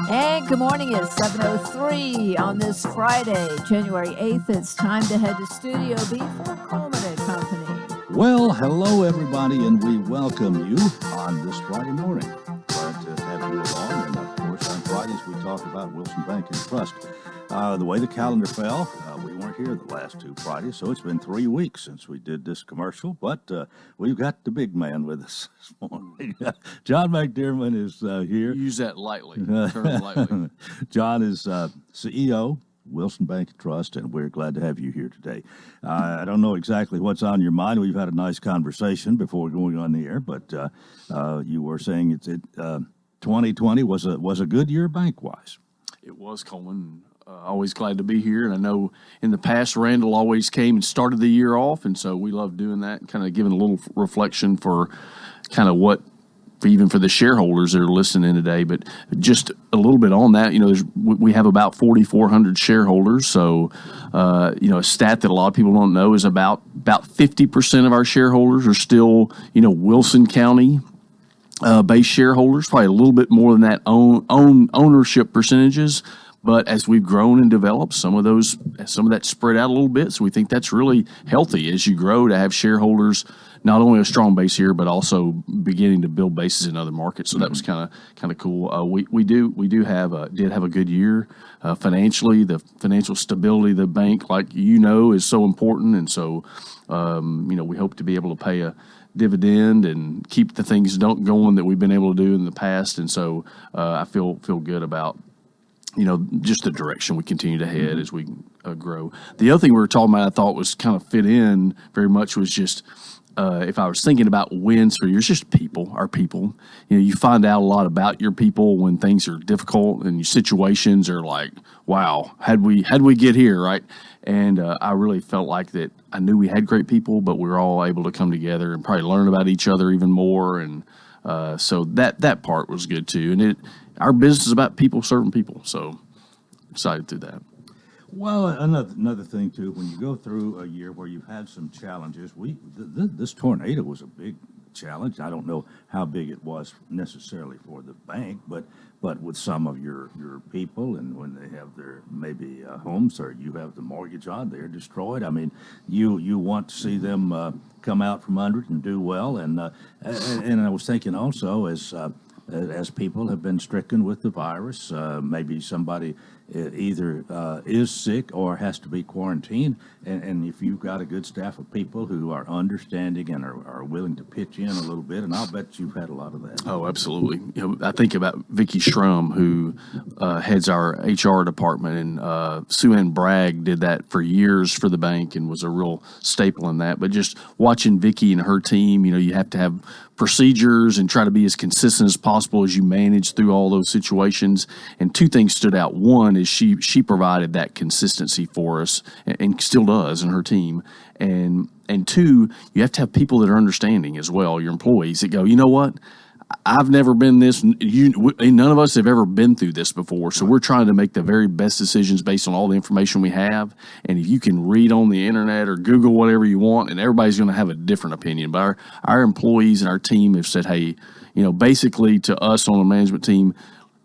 And good morning. It's 7:03 on this Friday, January 8th. It's time to head to Studio B for Coleman and Company. Well, hello, everybody, and we welcome you on this Friday morning. Glad to have you along. And, of course, on Fridays, we talk about Wilson Bank and Trust. The way the calendar fell, we weren't here the last two Fridays, so it's been 3 weeks since we did this commercial. But we've got the big man with us this morning. John McDermott is here. Use that lightly. Term lightly. John is CEO, Wilson Bank and Trust, and we're glad to have you here today. I don't know exactly what's on your mind. We've had a nice conversation before going on the air, but you were saying 2020 was a good year bank-wise. It was, Coleman. Always glad to be here. And I know in the past, Randall always came and started the year off, and so we love doing that, kind of giving a little reflection for kind of what, even for the shareholders that are listening today. But just a little bit on that, we have about 4,400 shareholders. So, a stat that a lot of people don't know is about 50% of our shareholders are still, Wilson County based shareholders, probably a little bit more than that ownership percentages. But as we've grown and developed, some of that spread out a little bit. So we think that's really healthy as you grow to have shareholders, not only a strong base here, but also beginning to build bases in other markets. So that was kind of cool. We did have a good year financially. The financial stability of the bank, like is so important, and so we hope to be able to pay a dividend and keep the things going that we've been able to do in the past. And so I feel good about just the direction we continue to head as we grow. The other thing we were talking about, I thought was kind of fit in very much, was just if I was thinking about wins for years, just our people. You find out a lot about your people when things are difficult and your situations are like, wow, how'd we get here, right? And I really felt like that. I knew we had great people, but we were all able to come together and probably learn about each other even more. And so that part was good too. And our business is about people serving people, so excited through that. Well, another thing too, when you go through a year where you've had some challenges, this tornado was a big challenge. I don't know how big it was necessarily for the bank, but with some of your people, and when they have their maybe homes, or you have the mortgage on, they're destroyed. I mean, you want to see them come out from under it and do well, and I was thinking also as people have been stricken with the virus, maybe somebody either is sick or has to be quarantined, and if you've got a good staff of people who are understanding and are willing to pitch in a little bit, and I'll bet you've had a lot of that. Oh, absolutely. I think about Vicki Strum, who heads our HR department, and Sue Ann Bragg did that for years for the bank and was a real staple in that. But just watching Vicki and her team, you have to have procedures and try to be as consistent as possible as you manage through all those situations. And two things stood out. One is she provided that consistency for us and still does, in her team. And two, you have to have people that are understanding as well, your employees, that go, you know what? I've never been this. None of us have ever been through this before. So we're trying to make the very best decisions based on all the information we have. And if you can read on the internet or Google whatever you want, and everybody's going to have a different opinion. But our employees and our team have said, hey, basically to us on the management team,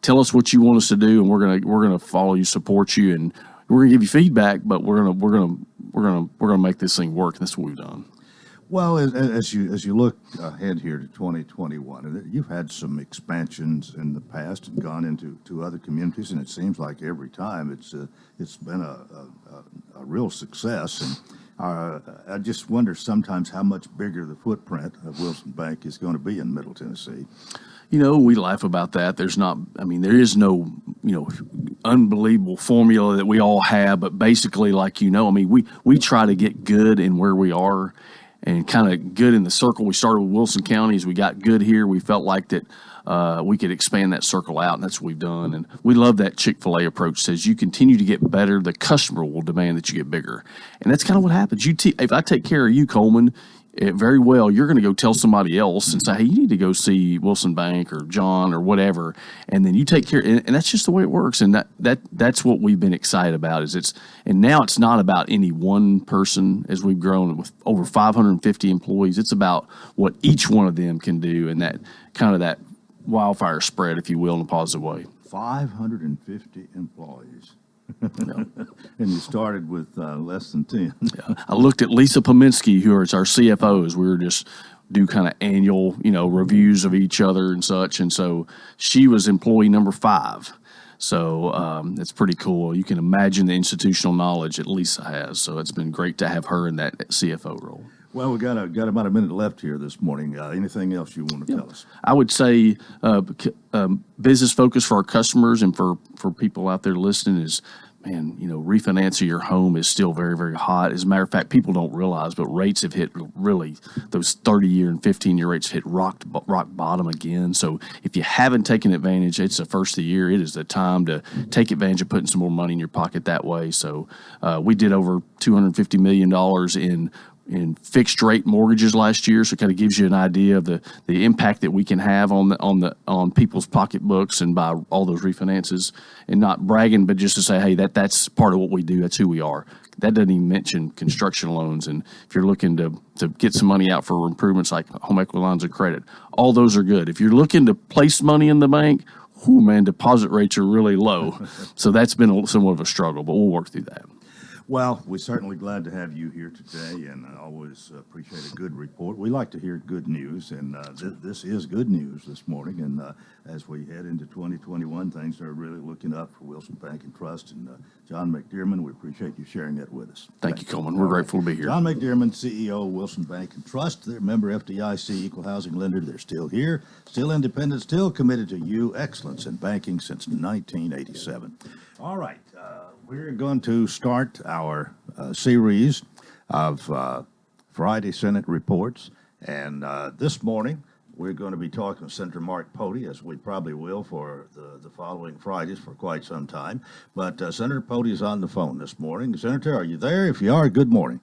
tell us what you want us to do, and we're gonna follow you, support you, and we're gonna give you feedback. But we're gonna make this thing work. And that's what we've done. Well, as you look ahead here to 2021, you've had some expansions in the past and gone into other communities, and it seems like every time it's been a real success. And I just wonder sometimes how much bigger the footprint of Wilson Bank is going to be in Middle Tennessee. We laugh about that. There is no, unbelievable formula that we all have, but basically, we try to get good in where we are and kind of good in the circle. We started with Wilson County. As we got good here, we felt like that we could expand that circle out, and that's what we've done. And we love that Chick-fil-A approach. Says you continue to get better, the customer will demand that you get bigger. And that's kind of what happens. If I take care of you, Coleman, very well, you're going to go tell somebody else and say, hey, you need to go see Wilson Bank or John or whatever, and then you take care. And that's just the way it works. And that's what we've been excited about. And now it's not about any one person. As we've grown with over 550 employees, it's about what each one of them can do, and that kind of that wildfire spread, if you will, in a positive way. 550 employees. And you started with less than 10. I looked at Lisa Pominski, who is our CFOs. We were just do kind of annual, reviews of each other and such. And so she was employee number 5. So it's pretty cool. You can imagine the institutional knowledge that Lisa has. So it's been great to have her in that CFO role. Well, we got about a minute left here this morning. Anything else you want to tell us? I would say business focus for our customers and for people out there listening is, man, refinancing your home is still very, very hot. As a matter of fact, people don't realize, but rates have hit really, those 30-year and 15-year rates hit rock bottom again. So if you haven't taken advantage, it's the first of the year. It is the time to take advantage of putting some more money in your pocket that way. So we did over $250 million in fixed rate mortgages last year, so it kind of gives you an idea of the impact that we can have on people's pocketbooks and by all those refinances. And not bragging, but just to say, hey, that's part of what we do. That's who we are. That doesn't even mention construction loans. And if you're looking to get some money out for improvements like home equity lines of credit, all those are good. If you're looking to place money in the bank, man, deposit rates are really low. So that's been somewhat of a struggle, but we'll work through that. Well, we're certainly glad to have you here today, and I always appreciate a good report. We like to hear good news, and this is good news this morning. And as we head into 2021, things are really looking up for Wilson Bank and Trust. And John McDearman, we appreciate you sharing that with us. Thank you, Coleman. We're grateful to be here. John McDearman, CEO of Wilson Bank and Trust. They're a member FDIC, equal housing lender. They're still here, still independent, still committed to you. Excellence in banking since 1987. All right. We're going to start our series of Friday Senate reports. And this morning, we're going to be talking to Senator Mark Pody, as we probably will for the following Fridays for quite some time. But Senator Pody is on the phone this morning. Senator, are you there? If you are, good morning.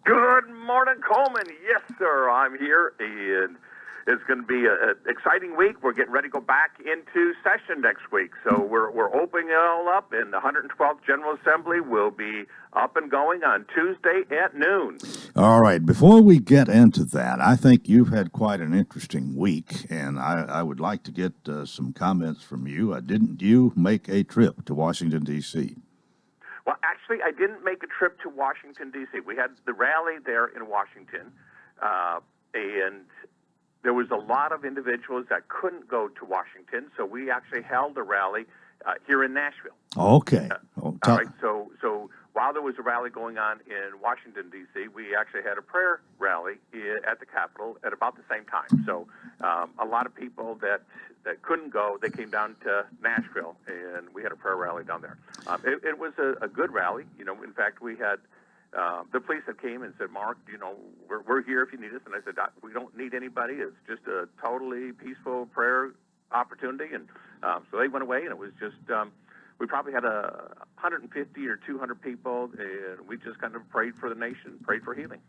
Good morning, Coleman. Yes, sir, I'm here, and it's going to be an exciting week. We're getting ready to go back into session next week. So we're opening it all up, and the 112th General Assembly will be up and going on Tuesday at noon. All right. Before we get into that, I think you've had quite an interesting week, and I would like to get some comments from you. Didn't you make a trip to Washington, D.C.? Well, actually, I didn't make a trip to Washington, D.C. We had the rally there in Washington, and there was a lot of individuals that couldn't go to Washington, so we actually held a rally here in Nashville. Okay. All right. So while there was a rally going on in Washington, D.C., we actually had a prayer rally at the Capitol at about the same time. So a lot of people that couldn't go, they came down to Nashville, and we had a prayer rally down there. It was a good rally. In fact, we had the police that came and said, Mark, we're here if you need us. And I said, we don't need anybody. It's just a totally peaceful prayer opportunity. And so they went away, and it was just, we probably had 150 or 200 people, and we just kind of prayed for the nation, prayed for healing.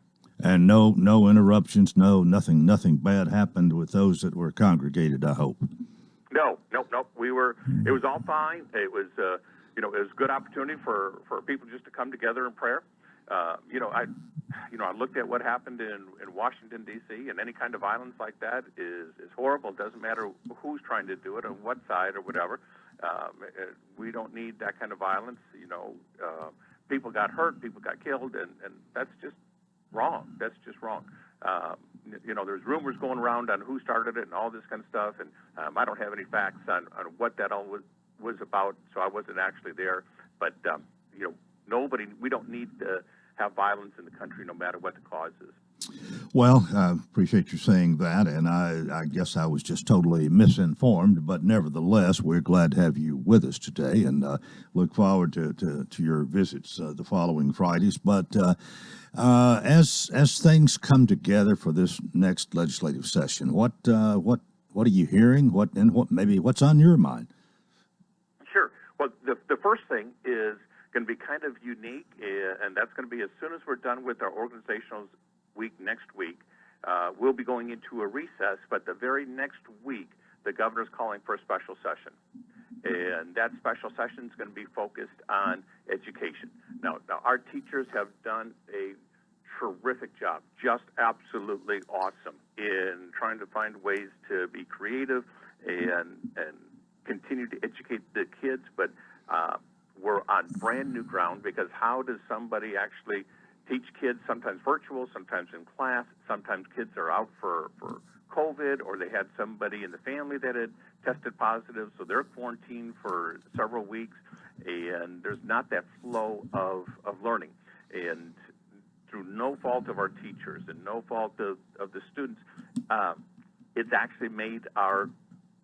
And no interruptions, nothing bad happened with those that were congregated, I hope. No. It was all fine. It was, it was a good opportunity for people just to come together in prayer. I looked at what happened in Washington, D.C., and any kind of violence like that is horrible. It doesn't matter who's trying to do it, on what side or whatever. We don't need that kind of violence. People got hurt, people got killed, and that's just wrong. That's just wrong. There's rumors going around on who started it and all this kind of stuff, and I don't have any facts on what that all was about, so I wasn't actually there. But, we don't need to have violence in the country no matter what the cause is. Well, I appreciate you saying that, and I guess I was just totally misinformed, but nevertheless, we're glad to have you with us today, and look forward to your visits the following Fridays. But as things come together for this next legislative session, what are you hearing? What's on your mind? Sure. Well, the first thing is going to be kind of unique, and that's going to be as soon as we're done with our organizational week next week, we'll be going into a recess, but the very next week, the governor's calling for a special session. And that special session is going to be focused on education. Now, our teachers have done a terrific job, just absolutely awesome in trying to find ways to be creative and continue to educate the kids, but we're on brand new ground, because how does somebody actually teach kids, sometimes virtual, sometimes in class, sometimes kids are out for COVID, or they had somebody in the family that had tested positive, so they're quarantined for several weeks, and there's not that flow of learning. And through no fault of our teachers and no fault of the students, it's actually made our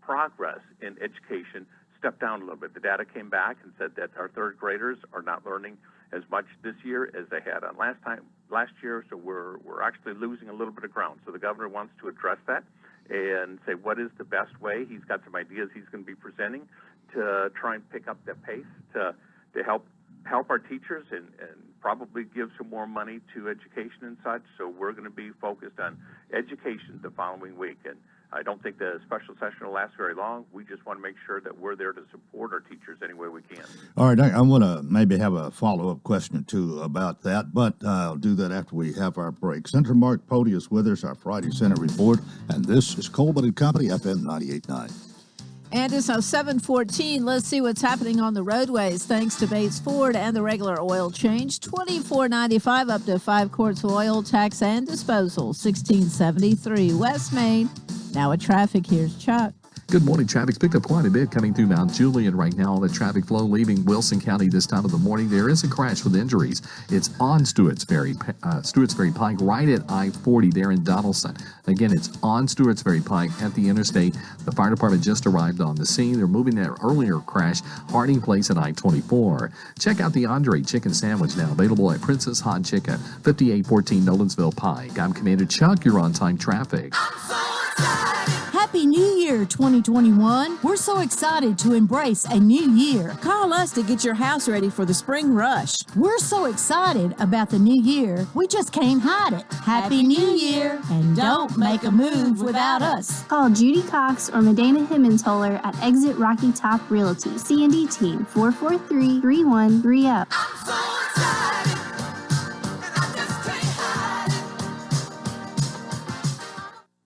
progress in education step down a little bit. The data came back and said that our third graders are not learning as much this year as they had on last year, so we're actually losing a little bit of ground. So the governor wants to address that and say what is the best way. He's got some ideas he's going to be presenting to try and pick up that pace to help our teachers and probably give some more money to education and such. So we're going to be focused on education the following week. And I don't think the special session will last very long. We just want to make sure that we're there to support our teachers any way we can. All right, I want to maybe have a follow-up question or two about that, but I'll do that after we have our break. Senator Mark Pody is with us, our Friday Senate Report, and this is Coleman and Company, FM 98.9. And it's now 7:14. Let's see what's happening on the roadways. Thanks to Bates Ford and the regular oil change, $24.95 up to 5 quarts of oil, tax and disposal, $16.73. West Main. Now at traffic, here's Chuck. Good morning. Traffic's picked up quite a bit coming through Mount Juliet right now. The traffic flow leaving Wilson County this time of the morning. There is a crash with injuries. It's on Stewart's Ferry Pike, right at I-40 there in Donaldson. Again, it's on Stewart's Ferry Pike at the interstate. The fire department just arrived on the scene. They're moving that earlier crash, Harding Place at I-24. Check out the Andre Chicken Sandwich now, available at Princess Hot Chicken, 5814 Nolensville Pike. I'm Commander Chuck. You're on time traffic. Happy New Year 2021. We're so excited to embrace a new year. Call us to get your house ready for the spring rush. We're so excited about the new year, we just can't hide it. Happy New Year, and don't make a move without us. Call Judy Cox or Medina Himmentoller at Exit Rocky Top Realty. C&D Team 443-3130. I'm so excited, and I just can't hide it.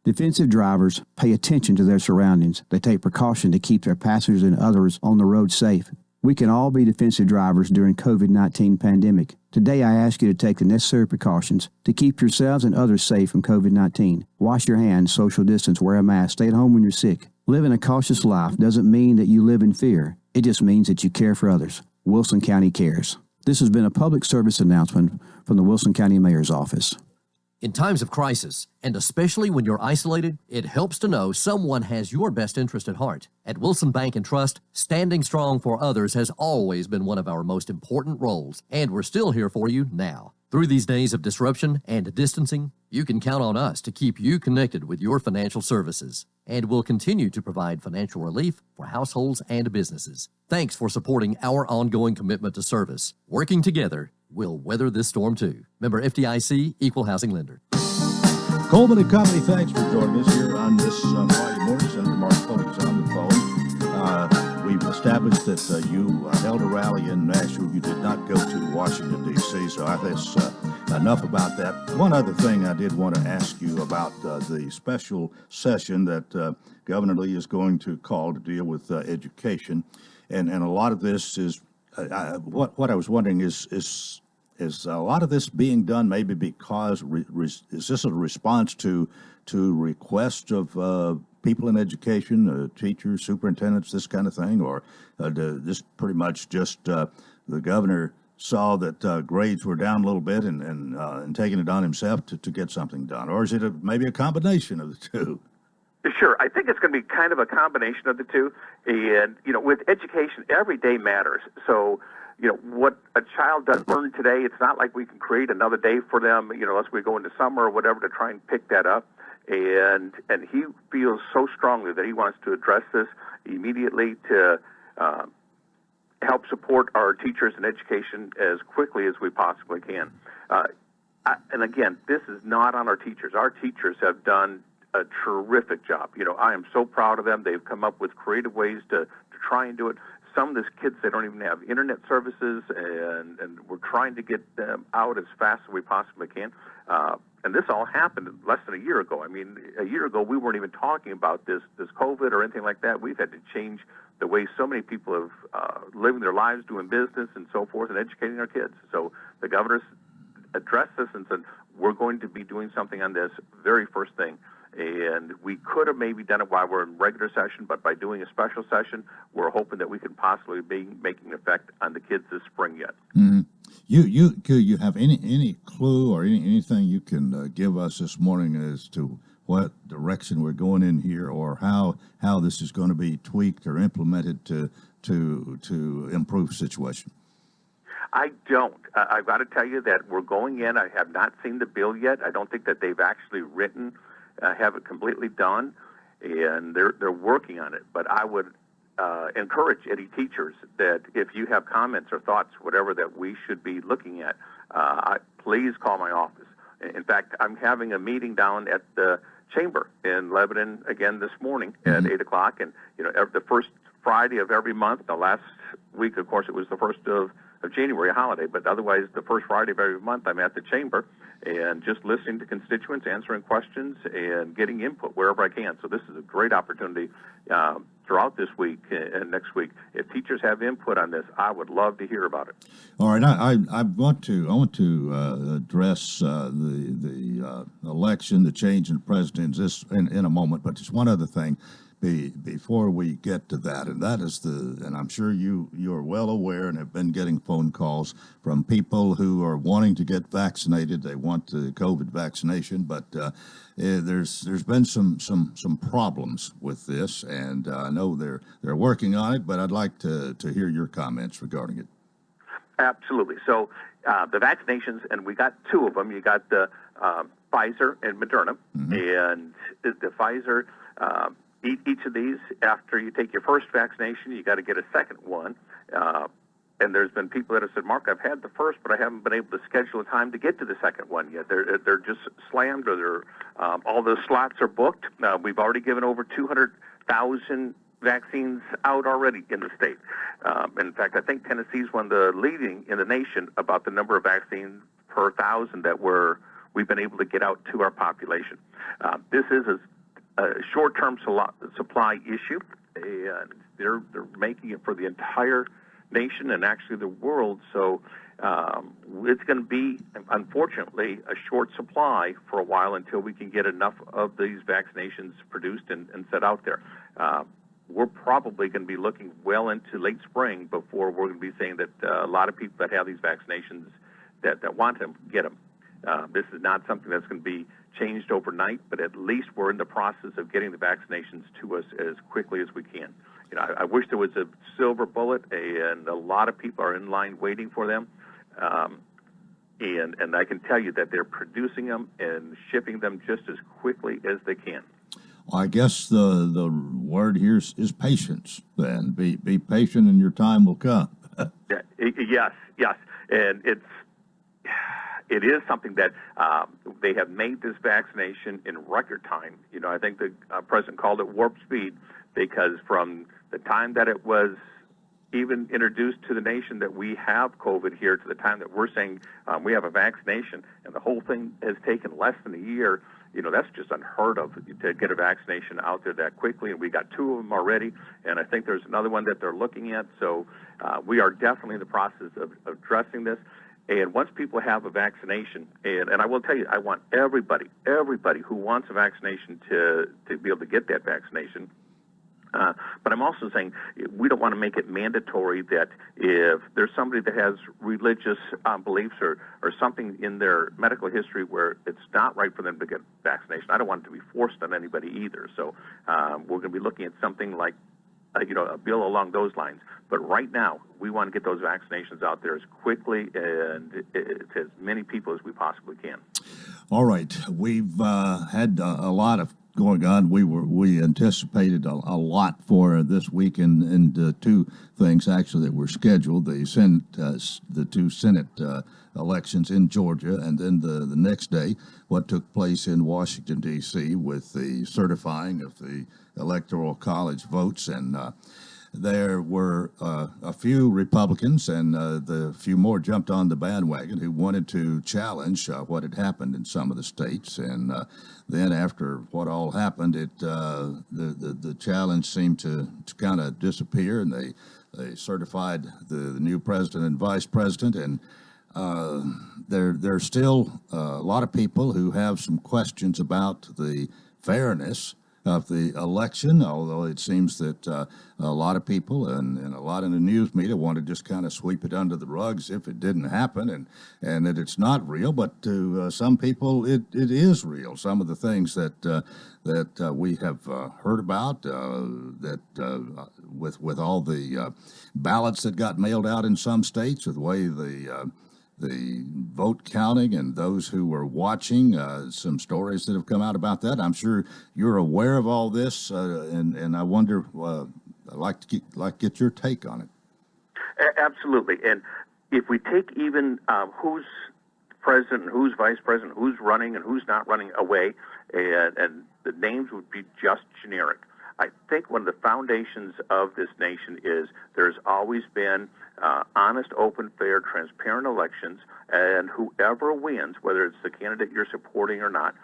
Defensive drivers pay attention to their surroundings. They take precaution to keep their passengers and others on the road safe. We can all be defensive drivers during COVID-19 pandemic. Today, I ask you to take the necessary precautions to keep yourselves and others safe from COVID-19. Wash your hands, social distance, wear a mask, stay at home when you're sick. Living a cautious life doesn't mean that you live in fear. It just means that you care for others. Wilson County cares. This has been a public service announcement from the Wilson County Mayor's Office. In times of crisis, and especially when you're isolated, it helps to know someone has your best interest at heart. At Wilson Bank and Trust, standing strong for others has always been one of our most important roles, and we're still here for you now. Through these days of disruption and distancing, you can count on us to keep you connected with your financial services, and we'll continue to provide financial relief for households and businesses. Thanks for supporting our ongoing commitment to service. Working together, we'll weather this storm too. Member FDIC, Equal Housing Lender. Coleman and Company, thanks for joining us here on this Friday morning. Senator Mark Pody is on the phone. We've established that you held a rally in Nashville. You did not go to Washington, D.C., so I guess enough about that. One other thing I did want to ask you about the special session that Governor Lee is going to call to deal with education. And a lot of this is, what I was wondering is a lot of this being done maybe because, is this a response to requests of people in education, teachers, superintendents, this kind of thing, or this pretty much just the governor saw that grades were down a little bit and taking it on himself to get something done? Or is it maybe a combination of the two? Sure. I think it's going to be kind of a combination of the two. And, with education, every day matters. So, what a child does learn today, it's not like we can create another day for them, unless we go into summer or whatever to try and pick that up. And he feels so strongly that he wants to address this immediately to help support our teachers in education as quickly as we possibly can. And again, this is not on our teachers. Our teachers have done a terrific job. I am so proud of them. They've come up with creative ways to try and do it. Some of these kids, they don't even have internet services, and we're trying to get them out as fast as we possibly can. and this all happened less than a year ago. I mean, a year ago we weren't even talking about this COVID or anything like that. We've had to change the way so many people have living their lives, doing business and so forth, and educating our kids. So the governor's addressed this and said, we're going to be doing something on this very first thing. And we could have maybe done it while we're in regular session, but by doing a special session, we're hoping that we can possibly be making an effect on the kids this spring yet. Mm-hmm. You have any clue or anything you can give us this morning as to what direction we're going in here, or how this is going to be tweaked or implemented to improve the situation? I don't. I've got to tell you that we're going in. I have not seen the bill yet. I don't think that they've actually written, have it completely done, and they're working on it. But I would encourage any teachers that if you have comments or thoughts, whatever that we should be looking at, please call my office. In fact, I'm having a meeting down at the Chamber in Lebanon again this morning at 8 o'clock. And, the first Friday of every month, the last week, of course, it was the 1st of January, a holiday, but otherwise the first Friday of every month I'm at the Chamber and just listening to constituents, answering questions, and getting input wherever I can. So this is a great opportunity throughout this week and next week. If teachers have input on this, I would love to hear about it. All right, I want to address the election, the change in presidents in a moment, but just one other thing before we get to that, and that is and I'm sure you're well aware and have been getting phone calls from people who are wanting to get vaccinated. They want the COVID vaccination, but there's been some problems with this, and I know they're working on it, but I'd like to hear your comments regarding it. Absolutely. So the vaccinations, and we got two of them. You got the Pfizer and Moderna, and the Pfizer. Each of these, after you take your first vaccination, you got to get a second one. And there's been people that have said, Mark, I've had the first, but I haven't been able to schedule a time to get to the second one yet. They're just slammed, or all the slots are booked. We've already given over 200,000 vaccines out already in the state. In fact, I think Tennessee's one of the leading in the nation about the number of vaccines per 1,000 that we've been able to get out to our population. This is a short-term supply issue, and they're making it for the entire nation and actually the world. So it's going to be, unfortunately, a short supply for a while until we can get enough of these vaccinations produced and set out there. We're probably going to be looking well into late spring before we're going to be saying that a lot of people that have these vaccinations that want them get them. This is not something that's going to be changed overnight, but at least we're in the process of getting the vaccinations to us as quickly as we can. I wish there was a silver bullet, and a lot of people are in line waiting for them. And I can tell you that they're producing them and shipping them just as quickly as they can. Well, I guess the word here is patience. Then be patient, and your time will come. Yes, and it is something that they have made this vaccination in record time. I think the president called it warp speed, because from the time that it was even introduced to the nation that we have COVID here to the time that we're saying we have a vaccination, and the whole thing has taken less than a year. That's just unheard of, to get a vaccination out there that quickly, and we got two of them already, and I think there's another one that they're looking at. So we are definitely in the process of addressing this. And once people have a vaccination, and I will tell you, I want everybody who wants a vaccination to be able to get that vaccination. But I'm also saying we don't want to make it mandatory that if there's somebody that has religious beliefs or something in their medical history where it's not right for them to get vaccination, I don't want it to be forced on anybody either. So we're going to be looking at something like a bill along those lines. But right now, we want to get those vaccinations out there as quickly and to as many people as we possibly can. All right. We've had a lot of going on. We anticipated a lot for this week, and two things actually that were scheduled: the two Senate elections in Georgia, and then the next day, what took place in Washington D.C. with the certifying of the Electoral College votes. And there were a few Republicans, and the few more jumped on the bandwagon who wanted to challenge what had happened in some of the states. And then, after what all happened, the challenge seemed to kind of disappear, and they certified the new president and vice president. And there's still a lot of people who have some questions about the fairness of the election, although it seems that a lot of people and a lot in the news media want to just kind of sweep it under the rug as if it didn't happen, and that it's not real. But to some people, it is real. Some of the things that we have heard about, with all the ballots that got mailed out in some states, with the way the vote counting and those who were watching, some stories that have come out about that. I'm sure you're aware of all this, and I wonder, I'd like to get your take on it. Absolutely. And if we take even who's president, who's vice president, who's running and who's not running away, and the names would be just generic. I think one of the foundations of this nation is there's always been honest, open, fair, transparent elections, and whoever wins, whether it's the candidate you're supporting or not,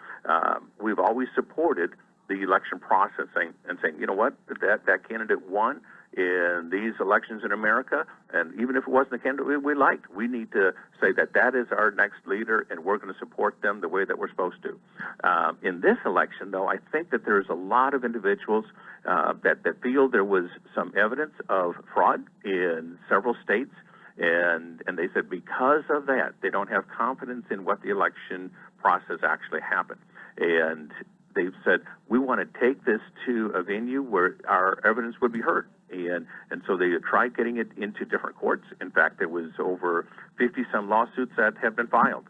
we've always supported the election process saying, you know what, that candidate won in these elections in America, and even if it wasn't the candidate we liked, we need to say that is our next leader, and we're going to support them the way that we're supposed to. In this election, though, I think that there's a lot of individuals that feel there was some evidence of fraud in several states, and they said because of that, they don't have confidence in what the election process actually happened. And they've said, we want to take this to a venue where our evidence would be heard. And so they tried getting it into different courts. In fact, there was over 50-some lawsuits that have been filed.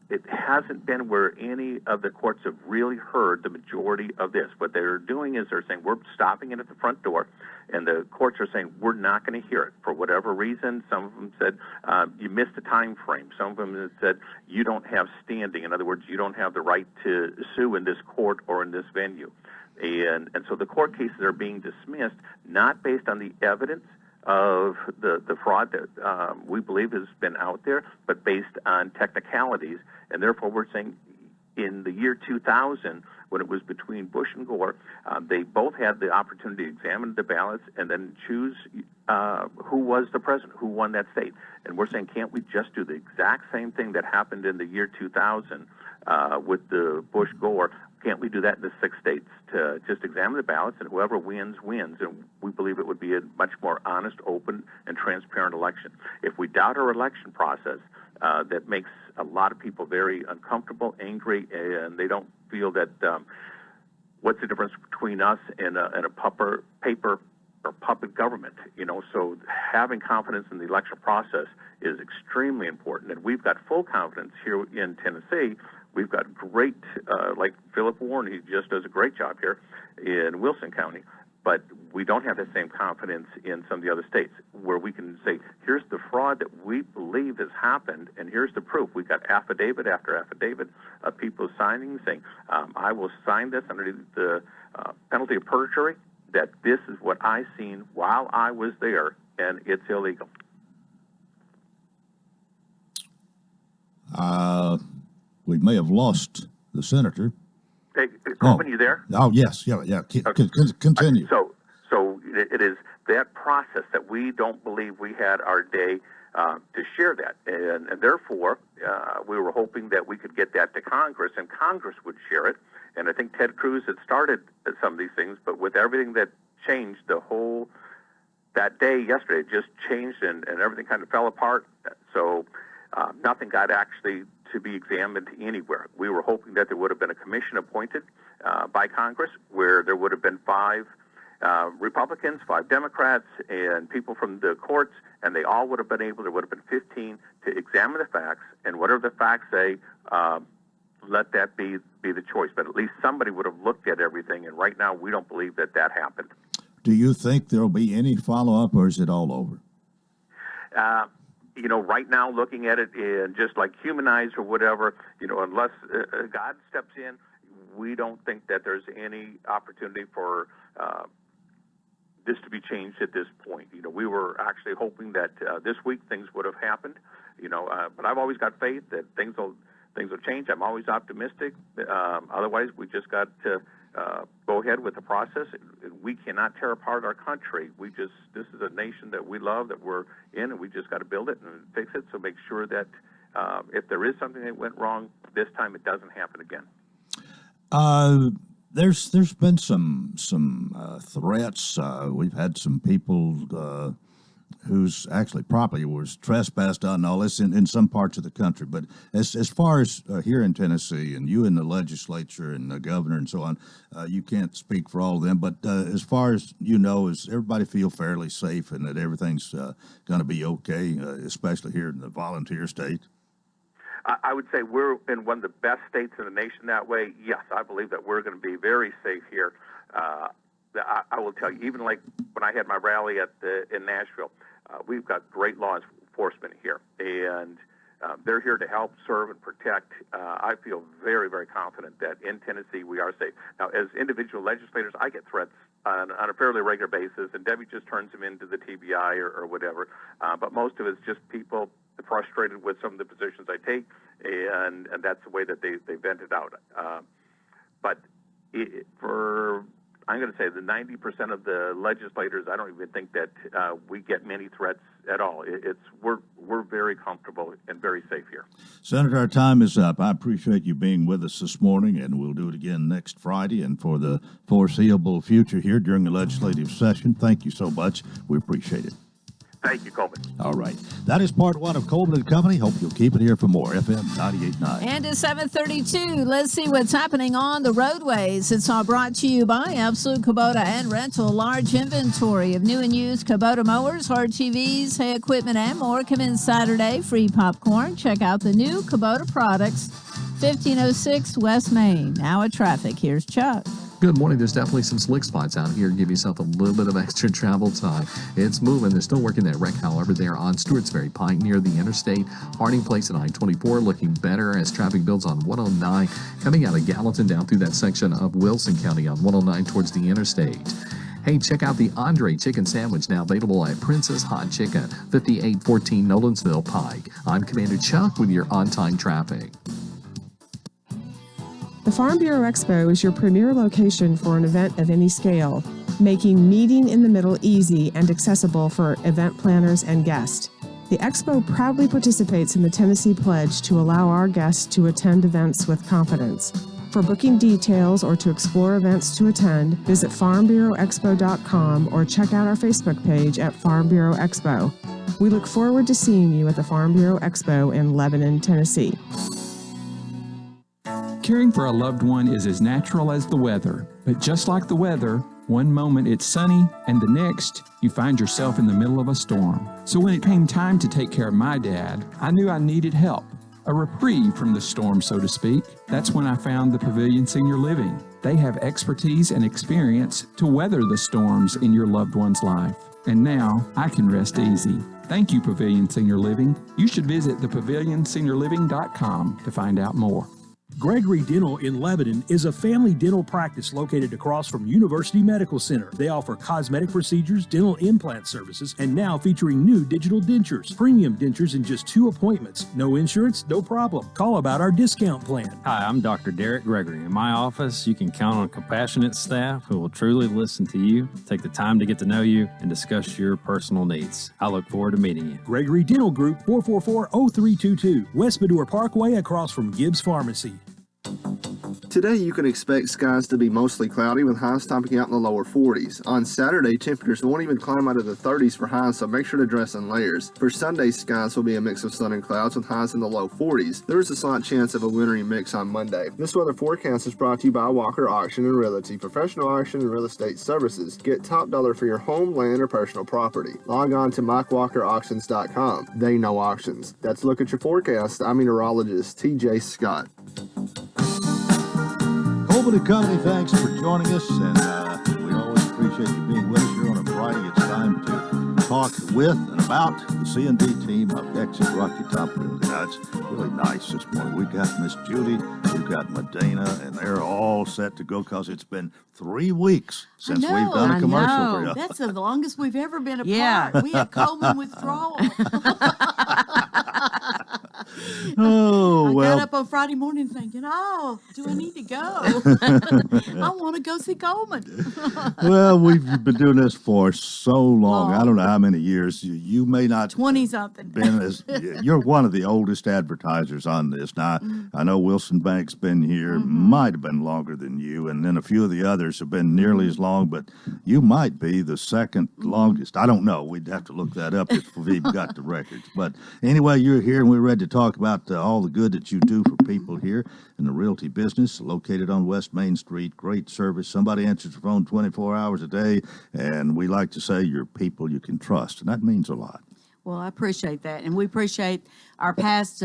It hasn't been where any of the courts have really heard the majority of this. What they're doing is they're saying, we're stopping it at the front door, and the courts are saying, we're not going to hear it for whatever reason. Some of them said, you missed the time frame. Some of them said, you don't have standing. In other words, you don't have the right to sue in this court or in this venue. And so the court cases are being dismissed, not based on the evidence of the fraud that we believe has been out there, but based on technicalities. And therefore, we're saying in the year 2000, when it was between Bush and Gore, they both had the opportunity to examine the ballots and then choose who was the president, who won that state. And we're saying, can't we just do the exact same thing that happened in the year 2000 with the Bush-Gore? Can't we do that in the 6 states to just examine the ballots, and whoever wins, wins? And we believe it would be a much more honest, open, and transparent election. If we doubt our election process, that makes a lot of people very uncomfortable, angry, and they don't feel that what's the difference between us and a paper or puppet government? So having confidence in the election process is extremely important, and we've got full confidence here in Tennessee. We've got great, like Philip Warren, he just does a great job here in Wilson County, but we don't have the same confidence in some of the other states where we can say, here's the fraud that we believe has happened, and here's the proof. We've got affidavit after affidavit of people signing, saying, I will sign this under the penalty of perjury, that this is what I seen while I was there, and it's illegal. We may have lost the senator. Hey, Coleman, you there? Oh, yes. Yeah. Okay. Continue. So it is that process that we don't believe we had our day to share that. And therefore, we were hoping that we could get that to Congress, and Congress would share it. And I think Ted Cruz had started some of these things, but with everything that changed, that day yesterday, it just changed, and everything kind of fell apart. So nothing got actually to be examined anywhere. We were hoping that there would have been a commission appointed by Congress where there would have been 5 Republicans, 5 Democrats, and people from the courts, and they all would have been able, there would have been 15 to examine the facts, and whatever the facts say, let that be the choice. But at least somebody would have looked at everything, and right now we don't believe that happened. Do you think there will be any follow-up, or is it all over? Right now, looking at it and just like humanized or whatever, unless God steps in, we don't think that there's any opportunity for this to be changed at this point. We were actually hoping that this week things would have happened. But I've always got faith that things will change. I'm always optimistic. Otherwise, we just got to go ahead with the process. We cannot tear apart our country. This is a nation that we love, that we're in, and we just got to build it and fix it. So make sure that if there is something that went wrong this time, it doesn't happen again. There's been some threats. We've had some people whose actually property was trespassed on and all this in some parts of the country. But as far as here in Tennessee, and you in the legislature and the governor and so on, you can't speak for all of them. But as far as does everybody feel fairly safe and that everything's going to be okay, especially here in the volunteer state? I would say we're in one of the best states in the nation that way. Yes, I believe that we're going to be very safe here. I will tell you, even like when I had my rally in Nashville, we've got great law enforcement here, and they're here to help, serve, and protect. I feel very, very confident that in Tennessee we are safe. Now, as individual legislators, I get threats on a fairly regular basis, and Debbie just turns them into the TBI or whatever. But most of it's just people frustrated with some of the positions I take, and that's the way that they vent it out. But I'm going to say the 90% of the legislators, I don't even think that we get many threats at all. We're very comfortable and very safe here. Senator, our time is up. I appreciate you being with us this morning, and we'll do it again next Friday and for the foreseeable future here during the legislative session. Thank you so much. We appreciate it. Thank you, Coleman. All right. That is part one of Coleman & Company. Hope you'll keep it here for more. FM 98.9. And at 7:32, let's see what's happening on the roadways. It's all brought to you by Absolute Kubota and Rental. Large inventory of new and used Kubota mowers, hard TVs, hay equipment, and more. Come in Saturday. Free popcorn. Check out the new Kubota products. 1506 West Main. Now at traffic. Here's Chuck. Good morning. There's definitely some slick spots out here. Give yourself a little bit of extra travel time. It's moving. They're still working that wreck, however, there on Stewartsbury Pike near the interstate. Harding Place at I-24 looking better as traffic builds on 109, coming out of Gallatin down through that section of Wilson County on 109 towards the interstate. Hey, check out the Andre Chicken Sandwich now available at Princess Hot Chicken, 5814 Nolensville Pike. I'm Commander Chuck with your on-time traffic. The Farm Bureau Expo is your premier location for an event of any scale, making meeting in the middle easy and accessible for event planners and guests. The Expo proudly participates in the Tennessee Pledge to allow our guests to attend events with confidence. For booking details or to explore events to attend, visit farmbureauexpo.com or check out our Facebook page at Farm Bureau Expo. We look forward to seeing you at the Farm Bureau Expo in Lebanon, Tennessee. Caring for a loved one is as natural as the weather, but just like the weather, one moment it's sunny and the next you find yourself in the middle of a storm. So when it came time to take care of my dad, I knew I needed help, a reprieve from the storm, so to speak. That's when I found the Pavilion Senior Living. They have expertise and experience to weather the storms in your loved one's life. And now I can rest easy. Thank you, Pavilion Senior Living. You should visit thepavilionseniorliving.com to find out more. Gregory Dental in Lebanon is a family dental practice located across from University Medical Center. They offer cosmetic procedures, dental implant services, and now featuring new digital dentures. Premium dentures in just 2 appointments. No insurance, no problem. Call about our discount plan. Hi, I'm Dr. Derek Gregory. In my office, you can count on a compassionate staff who will truly listen to you, take the time to get to know you, and discuss your personal needs. I look forward to meeting you. Gregory Dental Group, 444-0322, West Medora Parkway across from Gibbs Pharmacy. Today you can expect skies to be mostly cloudy with highs topping out in the lower 40s. On Saturday, temperatures won't even climb out of the 30s for highs, so make sure to dress in layers. For Sunday, skies will be a mix of sun and clouds with highs in the low 40s. There is a slight chance of a wintry mix on Monday. This weather forecast is brought to you by Walker Auction and Realty, professional auction and real estate services. Get top dollar for your home, land, or personal property. Log on to MikeWalkerAuctions.com. They know auctions. That's a look at your forecast. I'm meteorologist TJ Scott. Coleman & Company, thanks for joining us, and we always appreciate you being with us here on a Friday. It's time to talk talk with and about the C&D team of Exit Rocky Top Realty. Now, it's really nice this morning. We've got Miss Judy, we've got Medina, and they're all set to go because it's been 3 weeks since we've done a commercial for you. That's the longest we've ever been apart. Yeah. We had Coleman withdrawal. Oh, I well. got up on Friday morning thinking, oh, do I need to go? I want to go see Coleman. Well, we've been doing this for so long. I don't know how many years. You may not 20-something. been as you're one of the oldest advertisers on this. Now, I know Wilson Bank's been here, might have been longer than you, and then a few of the others have been nearly as long, but you might be the second longest. I don't know. We'd have to look that up if we've got the records. But anyway, you're here, and we're ready to talk about all the good that you do for people here in the realty business, located on West Main Street. Great service. Somebody answers the phone 24 hours a day, and we like to say you're people you can trust, and that means a lot. Well, I appreciate that, and we appreciate our past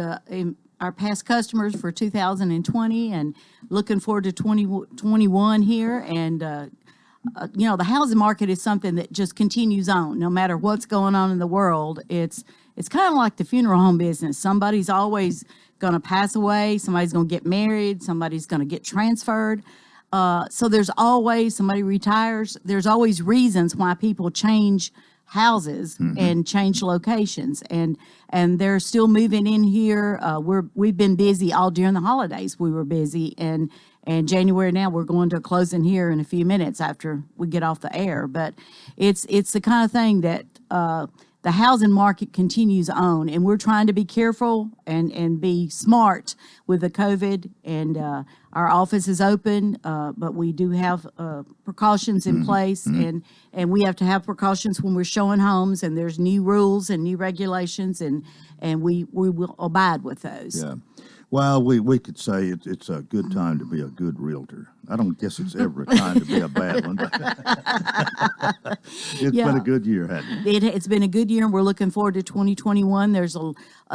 customers for 2020, and looking forward to 2021 here. And the housing market is something that just continues on, no matter what's going on in the world. It's kind of like the funeral home business. Somebody's always going to pass away. Somebody's going to get married. Somebody's going to get transferred. So there's always somebody retires. There's always reasons why people change houses and change locations, and they're still moving in here. We've been busy all during the holidays. We were busy, and January now we're going to a closing here in a few minutes after we get off the air. But it's the kind of thing that the housing market continues on, and we're trying to be careful and be smart with the COVID. And our office is open, but we do have precautions in place, and we have to have precautions when we're showing homes, and there's new rules and new regulations, and we will abide with those. Yeah. Well, we could say it's a good time to be a good realtor. I don't guess it's ever a time to be a bad one, but it's been a good year, hasn't it? It's been a good year, and we're looking forward to 2021. There's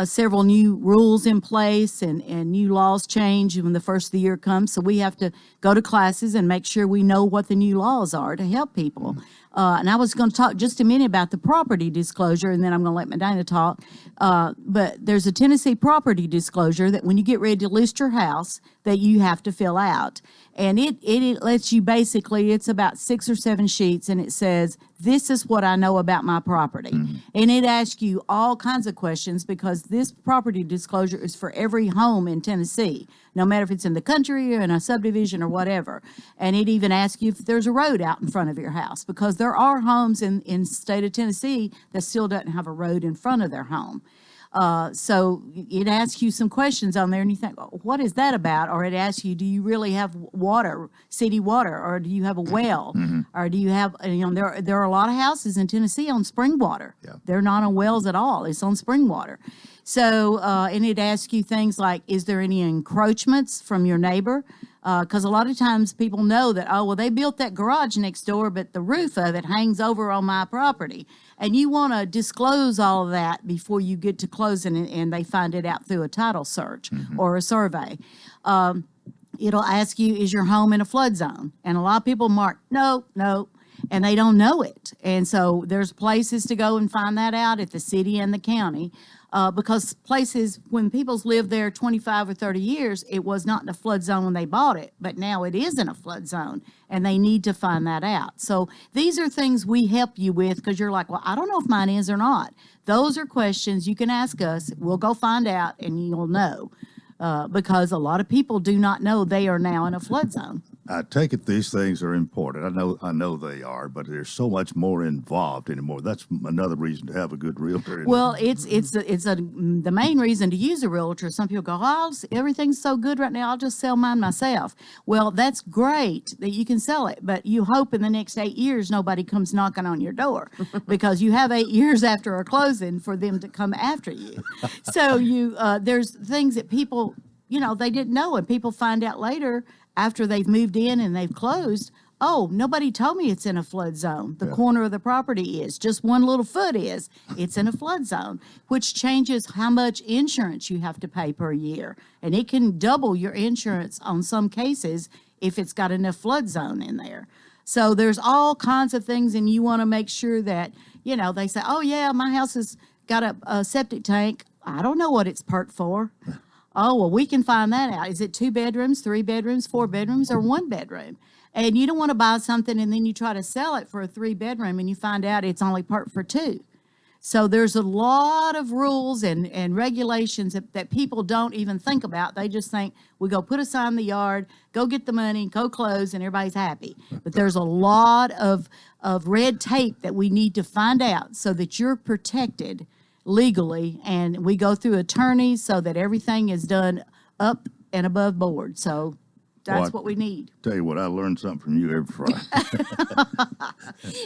several new rules in place, and new laws change when the first of the year comes. So we have to go to classes and make sure we know what the new laws are to help people. And I was going to talk just a minute about the property disclosure, and then I'm going to let Medina talk. But there's a Tennessee property disclosure that when you get ready to list your house, that you have to fill out. And it lets you basically, it's about 6 or 7 sheets, and it says, this is what I know about my property. And it asks you all kinds of questions, because this property disclosure is for every home in Tennessee, no matter if it's in the country or in a subdivision or whatever. And it even asks you if there's a road out in front of your house, because there are homes in the state of Tennessee that still doesn't have a road in front of their home. So it asks you some questions on there, and you think, oh, what is that about? Or it asks you, do you really have water, city water, or do you have a well, or do you have, there are a lot of houses in Tennessee on spring water. Yeah. They're not on wells at all. It's on spring water. So, and it asks you things like, is there any encroachments from your neighbor? Because a lot of times people know that, oh, well, they built that garage next door, but the roof of it hangs over on my property. And you want to disclose all of that before you get to closing, and they find it out through a title search or a survey. It'll ask you, is your home in a flood zone? And a lot of people mark, no, and they don't know it. And so there's places to go and find that out at the city and the county. Because places, when people's lived there 25 or 30 years, it was not in a flood zone when they bought it, but now it is in a flood zone, and they need to find that out. So these are things we help you with, because you're like, well, I don't know if mine is or not. Those are questions you can ask us. We'll go find out, and you'll know, because a lot of people do not know they are now in a flood zone. I take it these things are important. I know they are, but there's so much more involved anymore. That's another reason to have a good realtor. Well, the main reason to use a realtor. Some people go, oh, everything's so good right now, I'll just sell mine myself. Well, that's great that you can sell it, but you hope in the next 8 years nobody comes knocking on your door, because you have 8 years after a closing for them to come after you. So there's things that people, they didn't know, and people find out later after they've moved in and they've closed. Oh, nobody told me it's in a flood zone. The corner of the property is, just one little foot is. It's in a flood zone, which changes how much insurance you have to pay per year. And it can double your insurance on some cases if it's got enough flood zone in there. So there's all kinds of things, and you want to make sure that, they say, oh, yeah, my house has got a septic tank. I don't know what it's perked for. Oh, well, we can find that out. Is it 2 bedrooms, 3 bedrooms, 4 bedrooms, or 1 bedroom? And you don't want to buy something and then you try to sell it for a 3 bedroom and you find out it's only perked for 2. So there's a lot of rules and regulations that people don't even think about. They just think we go put a sign in the yard, go get the money, go close, and everybody's happy. But there's a lot of red tape that we need to find out so that you're protected legally, and we go through attorneys so that everything is done up and above board. So that's what we need. Tell you what, I learned something from you every Friday.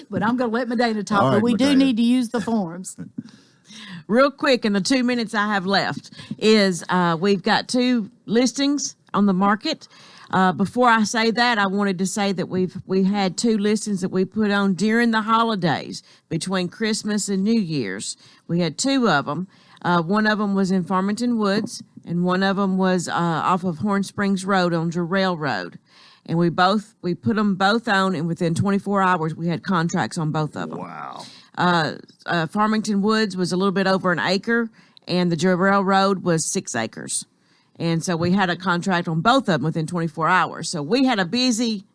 But I'm going to let Medina talk, All right, but we Medina. do need to use the forms. Real quick, in the 2 minutes I have left, is we've got 2 listings on the market. Before I say that, I wanted to say that we had 2 listings that we put on during the holidays between Christmas and New Year's. We had 2 of them. One of them was in Farmington Woods, and one of them was off of Horn Springs Road on Jarrell Road. And we put them both on, and within 24 hours, we had contracts on both of them. Wow. Farmington Woods was a little bit over an acre, and the Jarrell Road was 6 acres. And so we had a contract on both of them within 24 hours. So we had a busy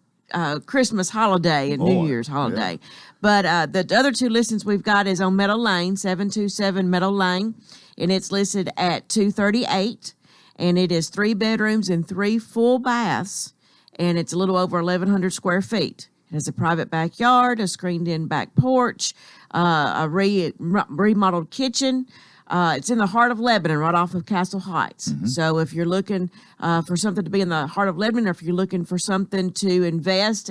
Christmas holiday and New Year's holiday. Yeah. But the other 2 listings we've got is on Meadow Lane, 727 Meadow Lane, and it's listed at $238, and it is 3 bedrooms and 3 full baths, and it's a little over 1,100 square feet. It has a private backyard, a screened-in back porch, a remodeled kitchen. It's in the heart of Lebanon, right off of Castle Heights. Mm-hmm. So if you're looking for something to be in the heart of Lebanon, or if you're looking for something to invest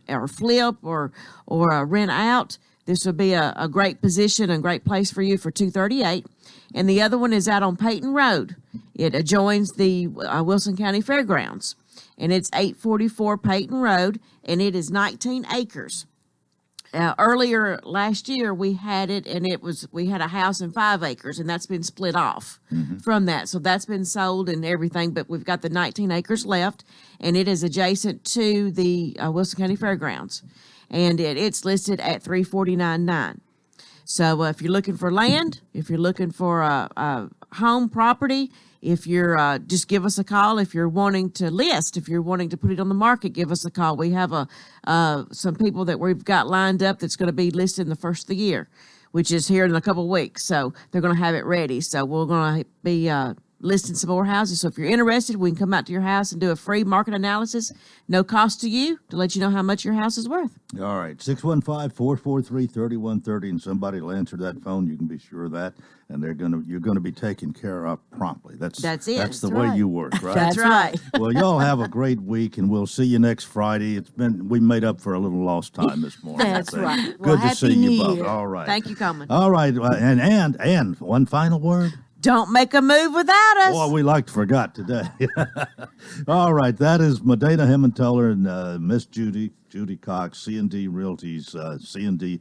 or flip or rent out, this would be a great position and great place for you for $238. And the other one is out on Peyton Road. It adjoins the Wilson County Fairgrounds, and it's 844 Peyton Road, and it is 19 acres. Earlier last year, we had it, and we had a house in 5 acres, and that's been split off from that. So that's been sold and everything, but we've got the 19 acres left, and it is adjacent to the Wilson County Fairgrounds, and it's listed at $349,900. So if you're looking for land, if you're looking for a home property, if you're just give us a call. If you're wanting to list, if you're wanting to put it on the market, give us a call. We have some people that we've got lined up that's going to be listed in the first of the year, which is here in a couple of weeks. So they're going to have it ready. So we're going to be listing some more houses. So if you're interested, we can come out to your house and do a free market analysis, no cost to you, to let you know how much your house is worth. All right, 615-443-3130, and somebody will answer that phone. You can be sure of that, and you're going to be taken care of promptly. That's it. That's the way you work, right? That's right. Well, y'all have a great week, and we'll see you next Friday. We made up for a little lost time this morning. That's right. Good well, to see you both. Year. All right. Thank you, Coleman. All right, and one final word. Don't make a move without us. Boy, we like to forgot today. All right, that is Medina Hemmentaler and Miss Judy Cox, C&D Realty's C&D